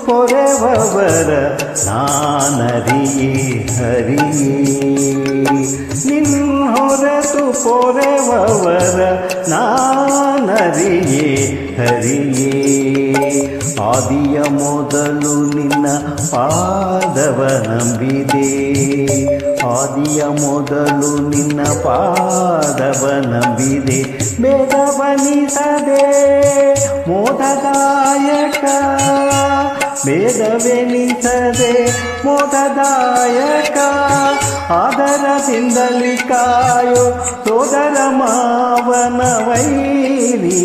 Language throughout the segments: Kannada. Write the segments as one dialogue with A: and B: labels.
A: ಪೊರೆವವರ ನಾನರಿಯೇ ಹರಿಯೇ ನಿನ್ನ ಹೊರತು ಪೊರೆವವರ ನಾನರಿಯೇ ಹರಿಯೇ ಆದಿಯ ಮೊದಲು ನಿನ್ನ ಪಾದವ ನಂಬಿದೆ ಆದಿಯ ಮೊದಲು ನಿನ್ನ ಪಾದವ ನಂಬಿದೆ ಭೇದವನಿಸದೆ ಮೋದದಾಯಕ ಭೇದವೆನಿಸದೆ ಮೋದದಾಯಕ ಆದರದಿಂದಲಿ ಕಾಯೋ ಸೋದರ ಮಾವನ ವೈರಿ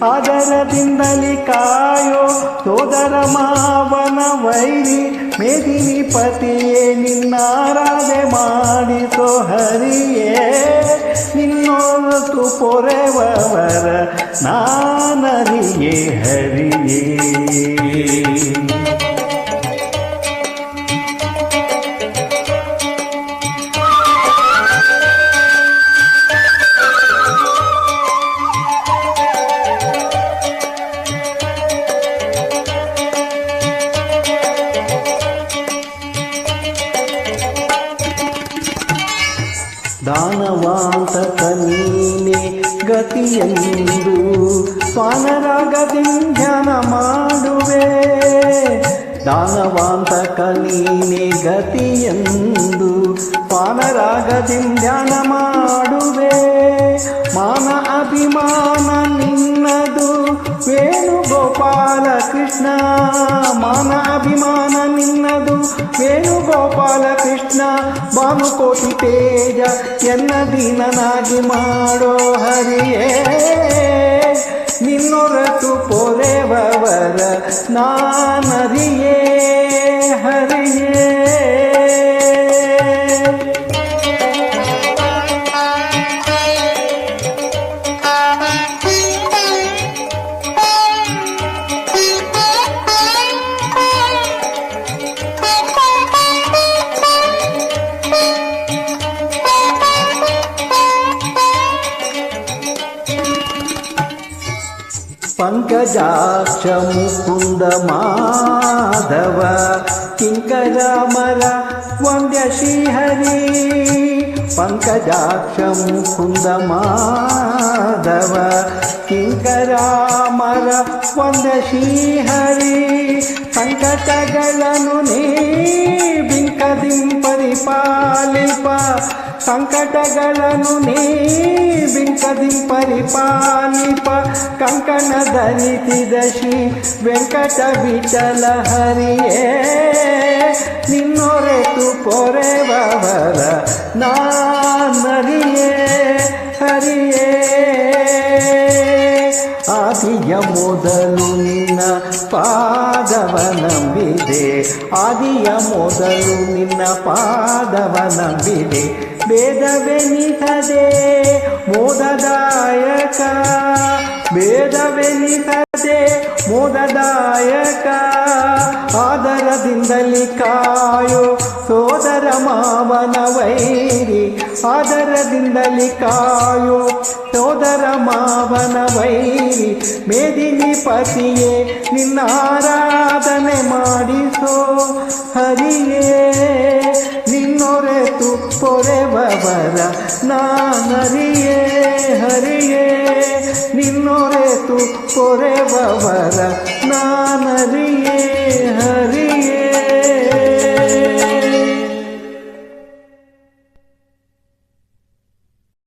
A: ಆದರದಿಂದಲಿ ಕಾಯೋ ಸೋದರ ಮಾವನ ವೈರಿ ಮೇದಿನಿ ಪತಿಯೇ ನಿನ್ನಾರಾಧೆ ಮಾಡಿಸೋ ಹರಿಯೇ ನಿನ್ನೊರತು ಪೊರೆವವರ ನಾನರಿಯೇ ಹರಿಯೇ ದಾನವಾಂತಕ ನೀನೆ ಗತಿಯೆಂದು ಸ್ವಾನರಾಗದಿ ಧ್ಯಾನ ಮಾಡುವೆ ದಾನವಾಂತಕ ನೀನೆ ಗತಿಯೆಂದು ಸ್ವಾನರಾಗದಿ ಧ್ಯಾನ ಮಾಡುವೆ ಮಾನ ಅಭಿಮಾನ ನಿನ್ನದು ವೇಣುಗೋಪಾಲ ಕೃಷ್ಣ ಮಾನ ಅಭಿಮಾನ ನಿನ್ನದು ವೇಣುಗೋಪಾಲ ಕೃಷ್ಣ ಭಾನುಕೋಟಿ ತೇಜ ಎನ್ನ ದೀನನಾಗಿ ಮಾಡೋ ಹರಿಯೇ ನಿನ್ನೊರತು ಪೊರೆವವರ ನಾನರಿಯೇ ಹರಿಯೇ ಪಂಕಜಾಕ್ಷ ಮುಕುಂದ ಮಾಧವ ಕಿಂಕರಾಮರ ವಂದ್ಯ ಶ್ರೀಹರಿ ಪಂಕಜಾಕ್ಷ ಮುಕುಂದ ಮಾಧವ ಕಿಂಕರಾಮರ ವಂದ್ಯ ಶ್ರೀಹರಿ ಸಂಕಟಗಳನ್ನು ನೀ ಬಿಂಕದಿಂ ಪರಿಪಾಲಿಪ ಸಂಕಟಗಳನ್ನು ನೀ ಬಿಂಕದಿಂ ಪರಿಪಾಲಿಪ ಕಂಕಣ ಧರಿಸಿದ ಶ್ರೀ ವೆಂಕಟ ವಿಠಲ ಹರಿಯೇ ನಿನ್ನೊರೆತು ಪೊರೆವವರ ನಾನರಿಯೇ ಹರಿಯೇ ಆದಿಯ ಮೊದಲು ನಿನ್ನ ಪಾದವ ನಂಬಿದೆ ಆದಿಯ ಮೊದಲು ನಿನ್ನ ಪಾದವ ನಂಬಿದೆ ಭೇದವೆನಿಸದೆ ಮೋದದಾಯಕ ಭೇದವೆನಿಸದೆ ಮೋದದಾಯಕ ಆದರದಿಂದಲಿ ಕಾಯೋ ಸೋದರ ಮಾವನ ವೈರಿ ಆದರದಿಂದಲಿ ಕಾಯೋ ಸೋದರ ಮಾವನ ವೈರಿ ಮೇದಿನಿ ಪತಿಯೇ ನಿನ್ನ ಆರಾಧನೆ ಮಾಡಿಸೋ ಹರಿಯೇ ನಿನ್ನೊರೆತು ಪೊರೆವವರ ನಾನರಿಯೇ ಹರಿಯೇ ನಿನ್ನೊರೆತು ಪೊರೆವವರ ನಾನರಿಯೇ ಹರಿಯೇ